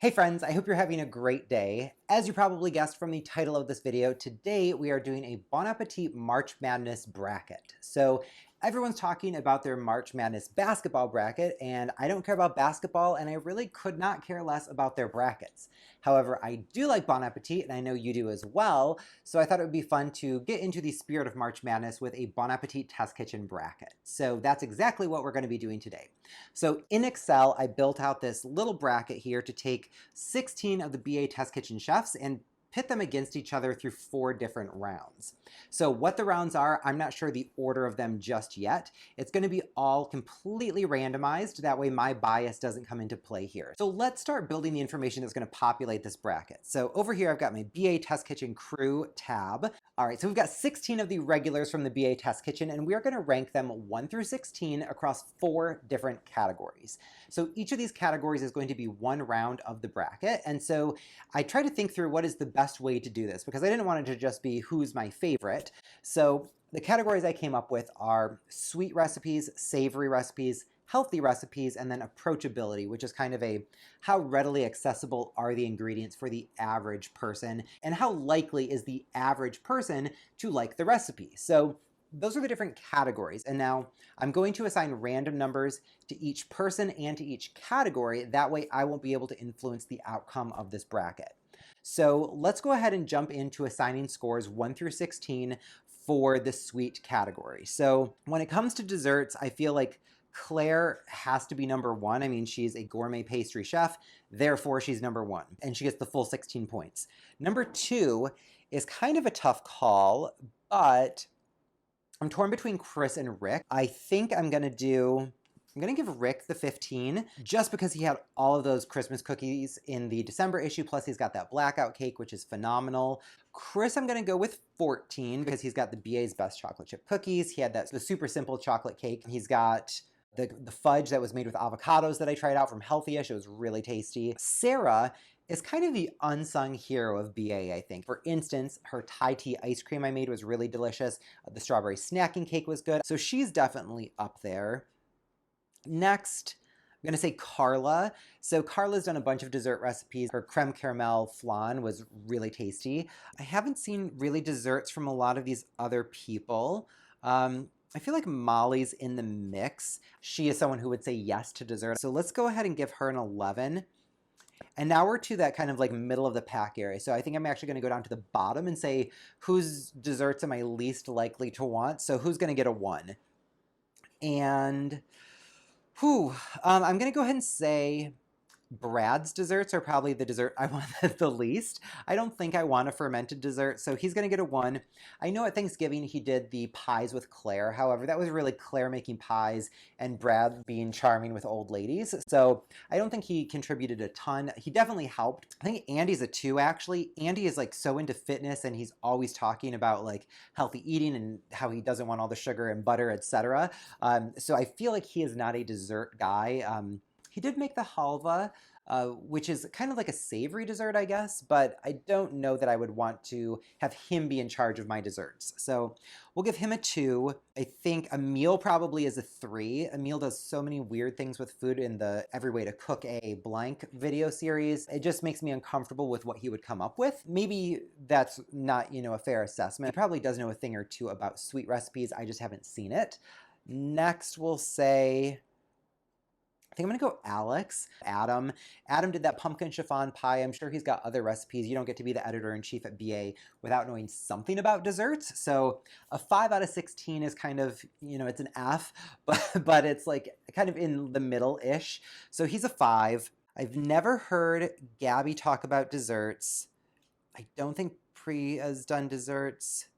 Hey friends, I hope you're having a great day. As you probably guessed from the title of this video, today we are doing a Bon Appetit March Madness bracket. So everyone's talking about their March Madness basketball bracket, and I don't care about basketball, and I really could not care less about their brackets. However, I do like Bon Appetit, and I know you do as well, so I thought it would be fun to get into the spirit of March Madness with a Bon Appetit Test Kitchen bracket. So that's exactly what we're going to be doing today. So in Excel, I built out this little bracket here to take 16 of the BA Test Kitchen chefs and pit them against each other through 4 different rounds. So what the rounds are, I'm not sure the order of them just yet. It's going to be all completely randomized. That way my bias doesn't come into play here. So let's start building the information that's going to populate this bracket. So over here, I've got my BA Test Kitchen crew tab. All right, so we've got 16 of the regulars from the BA Test Kitchen, and we are going to rank them 1 through 16 across 4 different categories. So each of these categories is going to be one round of the bracket. And so I tried to think through what is the best way to do this, because I didn't want it to just be who's my favorite. So the categories I came up with are sweet recipes, savory recipes, healthy recipes, and then approachability, which is kind of a how readily accessible are the ingredients for the average person, and how likely is the average person to like the recipe. So those are the different categories. And now I'm going to assign random numbers to each person and to each category. That way I won't be able to influence the outcome of this bracket. So let's go ahead and jump into assigning scores 1 through 16 for the sweet category. So when it comes to desserts, I feel like Claire has to be number 1. I mean, she's a gourmet pastry chef, therefore she's number 1, and she gets the full 16 points. Number 2 is kind of a tough call, but I'm torn between Chris and Rick. I think I'm gonna give Rick the 15 just because he had all of those Christmas cookies in the December issue, plus he's got that blackout cake, which is phenomenal. Chris, I'm gonna go with 14 because he's got the BA's best chocolate chip cookies. He had the super simple chocolate cake. He's got the fudge that was made with avocados that I tried out from Healthyish. It was really tasty. Sarah is kind of the unsung hero of BA, I think. For instance, her Thai tea ice cream I made was really delicious. The strawberry snacking cake was good. So she's definitely up there. Next, I'm going to say Carla. So Carla's done a bunch of dessert recipes. Her creme caramel flan was really tasty. I haven't seen really desserts from a lot of these other people. I feel like Molly's in the mix. She is someone who would say yes to dessert. So let's go ahead and give her an 11. And now we're to that kind of like middle of the pack area. So I think I'm actually going to go down to the bottom and say, whose desserts am I least likely to want? So who's going to get a 1? And I'm going to go ahead and say Brad's desserts are probably the dessert I want the least. I don't think I want a fermented dessert, so he's going to get a 1. I know at Thanksgiving he did the pies with Claire. However, that was really Claire making pies and Brad being charming with old ladies. So I don't think he contributed a ton. He definitely helped. I think Andy's a 2, actually. Andy is like so into fitness, and he's always talking about like healthy eating and how he doesn't want all the sugar and butter, etc. So I feel like he is not a dessert guy. He did make the halva, which is kind of like a savory dessert, I guess, but I don't know that I would want to have him be in charge of my desserts. So we'll give him a 2. I think Emil probably is a 3. Emil does so many weird things with food in the Every Way to Cook a Blank video series. It just makes me uncomfortable with what he would come up with. Maybe that's not, a fair assessment. He probably does know a thing or two about sweet recipes. I just haven't seen it. Next, we'll say, I think I'm going to go Alex. Adam did that pumpkin chiffon pie. I'm sure he's got other recipes. You don't get to be the editor-in-chief at BA without knowing something about desserts. So a 5 out of 16 is kind of, it's an F, but it's like kind of in the middle-ish. So he's a 5. I've never heard Gabby talk about desserts. I don't think Priya's done desserts.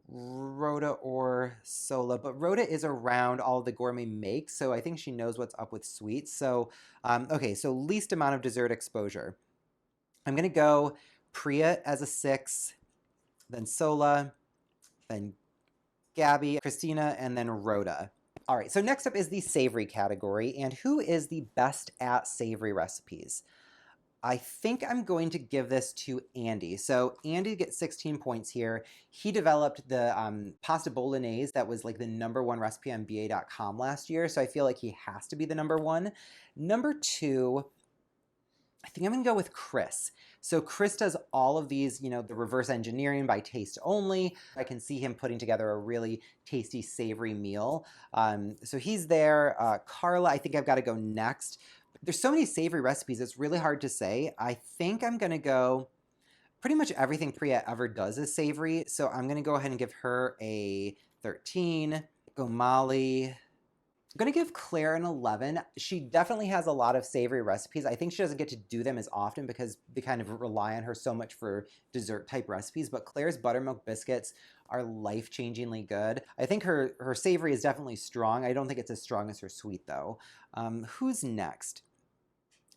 Rhoda or Sola, but Rhoda is around all the gourmet makes, so I think she knows what's up with sweets. So, okay, so least amount of dessert exposure. I'm going to go Priya as a 6, then Sola, then Gabby, Christina, and then Rhoda. All right, so next up is the savory category, and who is the best at savory recipes? I think I'm going to give this to Andy. So Andy gets 16 points here. He developed the pasta bolognese that was like the #1 recipe on BA.com last year. So I feel like he has to be the #1. Number 2, think I'm gonna go with Chris. So Chris does all of these, you know, the reverse engineering by taste only. I can see him putting together a really tasty, savory meal. So he's there. Carla, I think I've got to go next. There's so many savory recipes, it's really hard to say. I think I'm gonna go, pretty much everything Priya ever does is savory, so I'm gonna go ahead and give her a 13. Go Molly. I'm gonna give Claire an 11. She definitely has a lot of savory recipes. I think she doesn't get to do them as often because they kind of rely on her so much for dessert type recipes, but Claire's buttermilk biscuits are life-changingly good. I think her savory is definitely strong. I don't think it's as strong as her sweet though. Who's next?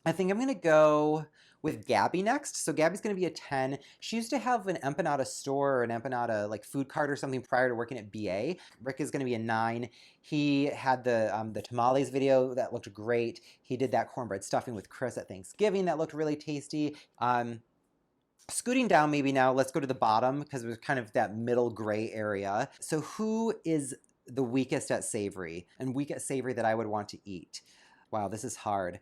I think I'm gonna go with Gabby next. So Gabby's gonna be a 10. She used to have an empanada store or an empanada like food cart or something prior to working at BA. Rick is gonna be a 9. He had the tamales video that looked great. He did that cornbread stuffing with Chris at Thanksgiving that looked really tasty. Scooting down maybe now, let's go to the bottom because there's kind of that middle gray area. So who is the weakest at savory and weak at savory that I would want to eat? Wow, this is hard.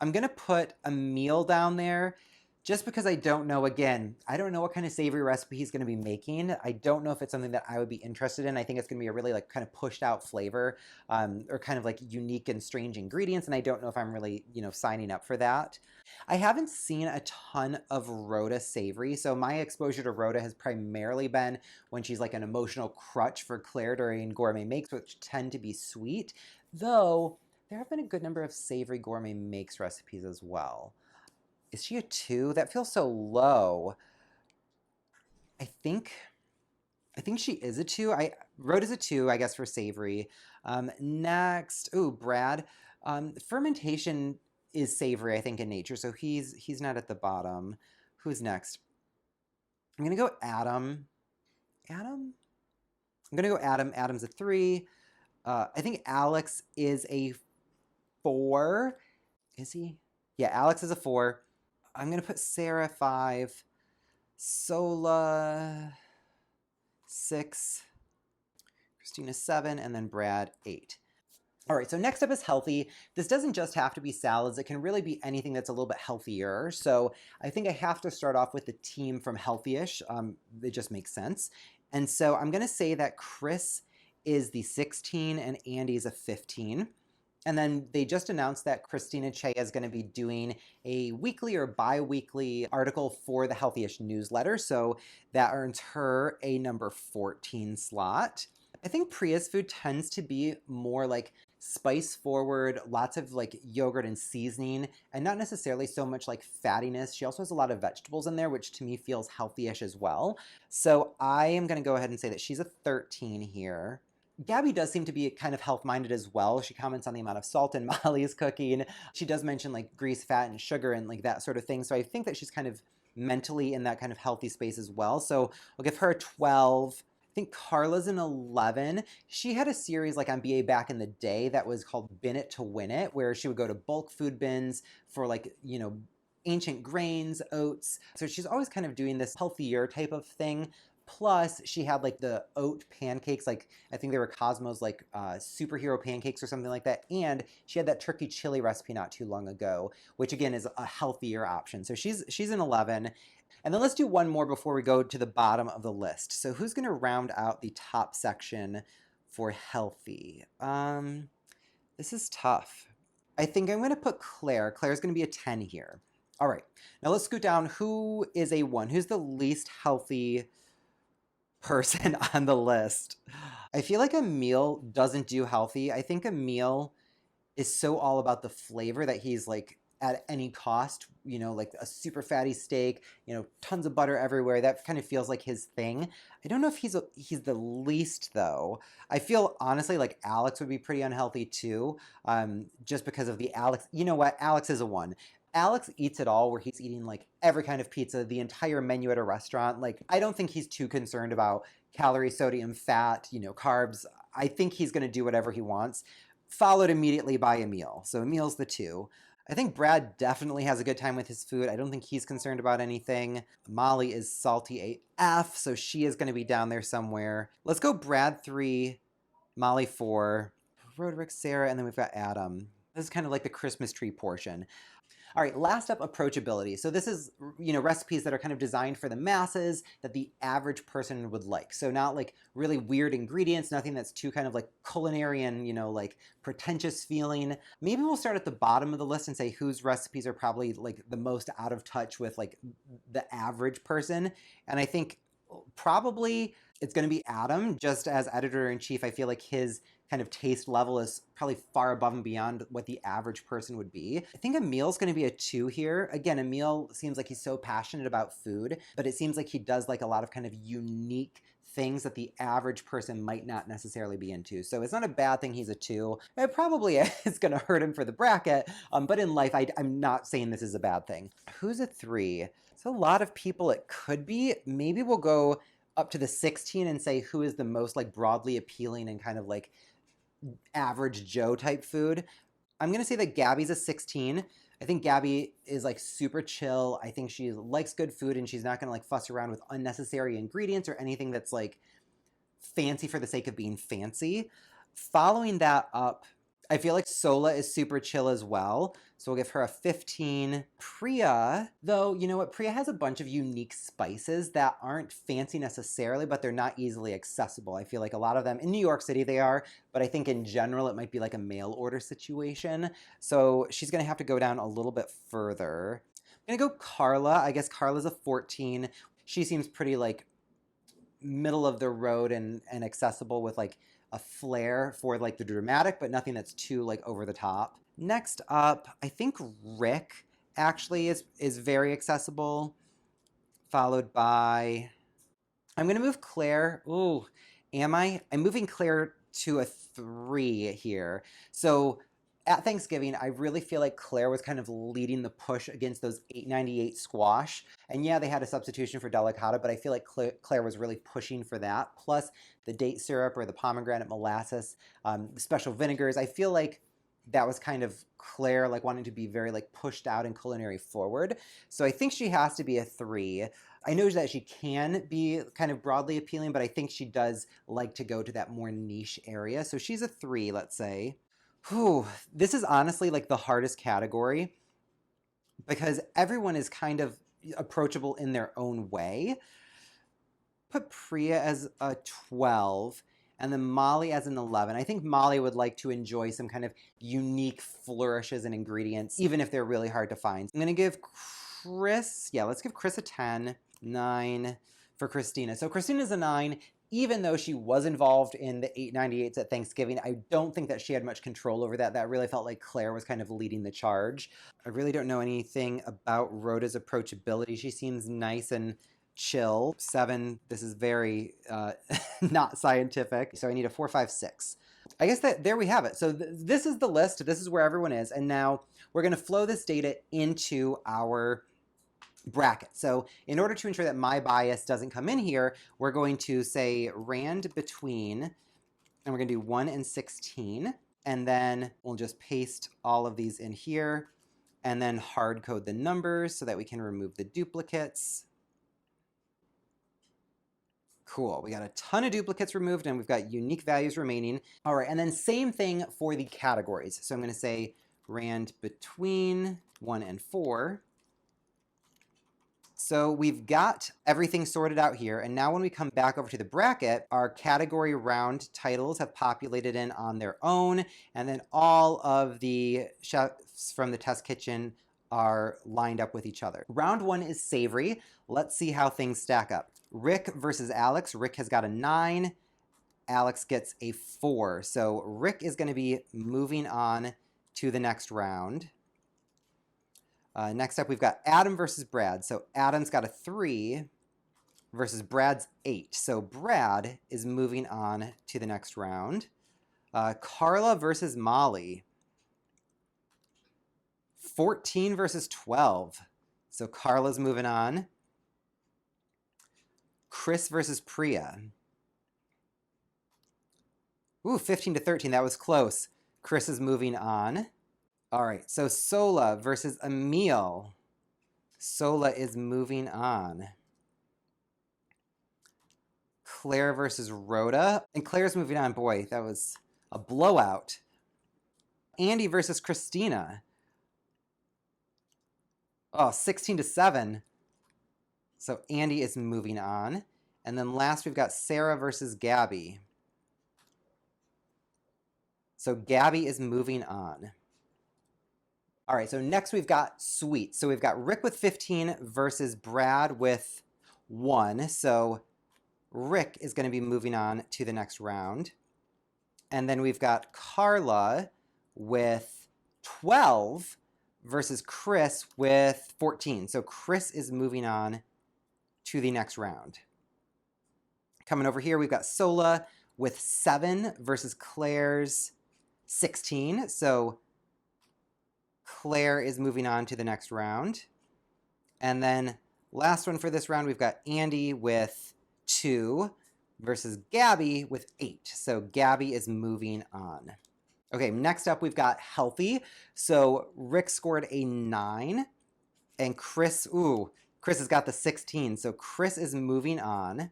I'm gonna put a meal down there just because I don't know, again, I don't know what kind of savory recipe he's gonna be making. I don't know if it's something that I would be interested in. I think it's gonna be a really like kind of pushed out flavor or kind of like unique and strange ingredients. And I don't know if I'm really, you know, signing up for that. I haven't seen a ton of Rhoda savory. So my exposure to Rhoda has primarily been when she's like an emotional crutch for Claire during Gourmet Makes, which tend to be sweet, though there have been a good number of savory Gourmet Makes recipes as well. Is she a 2? That feels so low. I think she is a 2. Rhoda's a 2, I guess, for savory. Next, ooh, Brad. Fermentation is savory, I think, in nature, so he's not at the bottom. Who's next? I'm gonna go Adam. Adam? I'm gonna go Adam. Adam's a 3. I think Alex is a 4. Is he? Yeah, Alex is a 4. I'm gonna put Sarah 5. Sola 6. Christina 7, and then Brad 8. All right, so next up is healthy. This doesn't just have to be salads. It can really be anything that's a little bit healthier. So I think I have to start off with the team from Healthyish. It just makes sense. And so I'm gonna say that Chris is the 16 and Andy's a 15. And then they just announced that Christina Che is going to be doing a weekly or bi-weekly article for the Healthyish newsletter. So that earns her a number 14 slot. I think Priya's food tends to be more like spice forward, lots of like yogurt and seasoning, and not necessarily so much like fattiness. She also has a lot of vegetables in there, which to me feels healthy-ish as well. So I am going to go ahead and say that she's a 13 here. Gabby does seem to be kind of health-minded as well. She comments on the amount of salt in Molly's cooking. She does mention like grease, fat, and sugar and like that sort of thing. So I think that she's kind of mentally in that kind of healthy space as well. So I'll give her a 12. I think Carla's an 11. She had a series like on BA back in the day that was called Bin It to Win It, where she would go to bulk food bins for like, you know, ancient grains, oats. So she's always kind of doing this healthier type of thing. Plus, she had like the oat pancakes, like I think they were Cosmo's like superhero pancakes or something like that. And she had that turkey chili recipe not too long ago, which again is a healthier option. So she's an 11. And then let's do one more before we go to the bottom of the list. So who's going to round out the top section for healthy? This is tough. I think I'm going to put Claire. Claire's going to be a 10 here. All right. Now let's scoot down. Who is a 1? Who's the least healthy person on the list? I feel like a meal doesn't do healthy. I think a meal is so all about the flavor that he's like at any cost, you know, like a super fatty steak, you know, tons of butter everywhere. That kind of feels like his thing. I don't know if he's the least though. I feel honestly like Alex would be pretty unhealthy too, just because of the Alex. You know what? Alex is a 1. Alex eats it all, where he's eating like every kind of pizza, the entire menu at a restaurant. Like, I don't think he's too concerned about calorie, sodium, fat, you know, carbs. I think he's going to do whatever he wants, followed immediately by a meal. So a meal's the 2. I think Brad definitely has a good time with his food. I don't think he's concerned about anything. Molly is salty AF, so she is going to be down there somewhere. Let's go Brad 3, Molly 4, Roderick, Sarah, and then we've got Adam. This is kind of like the Christmas tree portion. All right, last up, approachability. So this is, recipes that are kind of designed for the masses that the average person would like. So not like really weird ingredients, nothing that's too kind of like culinary and, like pretentious feeling. Maybe we'll start at the bottom of the list and say whose recipes are probably like the most out of touch with like the average person. And I think probably it's going to be Adam. Just as editor-in-chief, I feel like his kind of taste level is probably far above and beyond what the average person would be. I think Emil's going to be a 2 here. Again, Emil seems like he's so passionate about food, but it seems like he does like a lot of kind of unique things that the average person might not necessarily be into. So it's not a bad thing he's a 2. It probably is going to hurt him for the bracket, but in life, I'm not saying this is a bad thing. Who's a 3? It's a lot of people it could be. Maybe we'll go up to the 16 and say who is the most like broadly appealing and kind of like average Joe type food. I'm going to say that Gabby's a 16. I think Gabby is like super chill. I think she likes good food and she's not going to like fuss around with unnecessary ingredients or anything that's like fancy for the sake of being fancy. Following that up, I feel like Sola is super chill as well. So we'll give her a 15. Priya, though, you know what? Priya has a bunch of unique spices that aren't fancy necessarily, but they're not easily accessible. I feel like a lot of them, in New York City they are, but I think in general it might be like a mail order situation. So she's going to have to go down a little bit further. I'm going to go Carla. I guess Carla's a 14. She seems pretty like middle of the road and accessible with like a flair for like the dramatic, but nothing that's too like over the top. Next up, I think Rick actually is very accessible, followed by, I'm gonna move Claire. Ooh, am I? I'm moving Claire to a 3 here. So at Thanksgiving, I really feel like Claire was kind of leading the push against those $8.98 squash. And yeah, they had a substitution for delicata, but I feel like Claire was really pushing for that. Plus the date syrup or the pomegranate molasses, special vinegars. I feel like that was kind of Claire like wanting to be very like pushed out and culinary forward. So I think she has to be a 3. I know that she can be kind of broadly appealing, but I think she does like to go to that more niche area. So she's a 3, let's say. Whew, this is honestly like the hardest category because everyone is kind of approachable in their own way. Put Priya as a 12 and then Molly as an 11. I think Molly would like to enjoy some kind of unique flourishes and ingredients, even if they're really hard to find. I'm going to give Chris, let's give Chris a 10, 9 for Christina. So Christina's a 9. Even though she was involved in the 8.98s at Thanksgiving, I don't think that she had much control over that. That really felt like Claire was kind of leading the charge. I really don't know anything about Rhoda's approachability. She seems nice and chill. 7, this is very not scientific. So I need a 4, 5, 6. I guess that there we have it. So this is the list. This is where everyone is. And now we're going to flow this data into our bracket. So in order to ensure that my bias doesn't come in here, we're going to say rand between, and we're going to do 1 and 16. And then we'll just paste all of these in here and then hard code the numbers so that we can remove the duplicates. Cool, we got a ton of duplicates removed and we've got unique values remaining. All right, and then same thing for the categories. So I'm going to say rand between 1 and 4. So we've got everything sorted out here, and now when we come back over to the bracket, our category round titles have populated in on their own, and then all of the chefs from the test kitchen are lined up with each other. Round 1 is savory. Let's see how things stack up. Rick versus Alex. Rick has got a 9. Alex gets a 4. So Rick is going to be moving on to the next round. Next up, we've got Adam versus Brad. So Adam's got a 3 versus Brad's 8. So Brad is moving on to the next round. Carla versus Molly. 14 versus 12. So Carla's moving on. Chris versus Priya. Ooh, 15 to 13. That was close. Chris is moving on. All right, so Sola versus Emil. Sola is moving on. Claire versus Rhoda. And Claire's moving on. Boy, that was a blowout. Andy versus Christina. Oh, 16-7. So Andy is moving on. And then last we've got Sarah versus Gabby. So Gabby is moving on. All right, so next we've got sweet. So we've got Rick with 15 versus Brad with 1. So Rick is going to be moving on to the next round. And then we've got Carla with 12 versus Chris with 14. So Chris is moving on to the next round. Coming over here, we've got Sola with 7 versus Claire's 16. So Claire is moving on to the next round. And then last one for this round, we've got Andy with 2 versus Gabby with 8. So Gabby is moving on. Okay, next up we've got healthy. So Rick scored a 9 and Chris has got the 16. So Chris is moving on.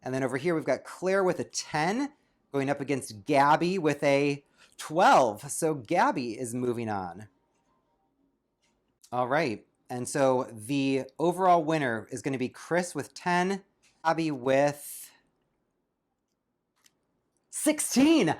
And then over here we've got Claire with a 10 going up against Gabby with a 12. So Gabby is moving on. All right. And so the overall winner is going to be Chris with 10, Gabby with 16.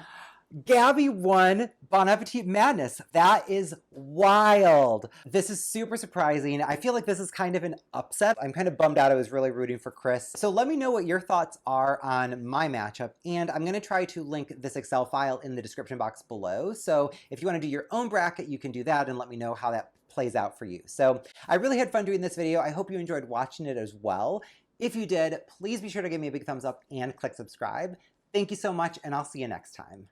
Gabby won Bon Appetit Madness. That is wild. This is super surprising. I feel like this is kind of an upset. I'm kind of bummed out. I was really rooting for Chris. So let me know what your thoughts are on my matchup. And I'm going to try to link this Excel file in the description box below. So if you want to do your own bracket, you can do that and let me know how that plays out for you. So I really had fun doing this video. I hope you enjoyed watching it as well. If you did, please be sure to give me a big thumbs up and click subscribe. Thank you so much, and I'll see you next time.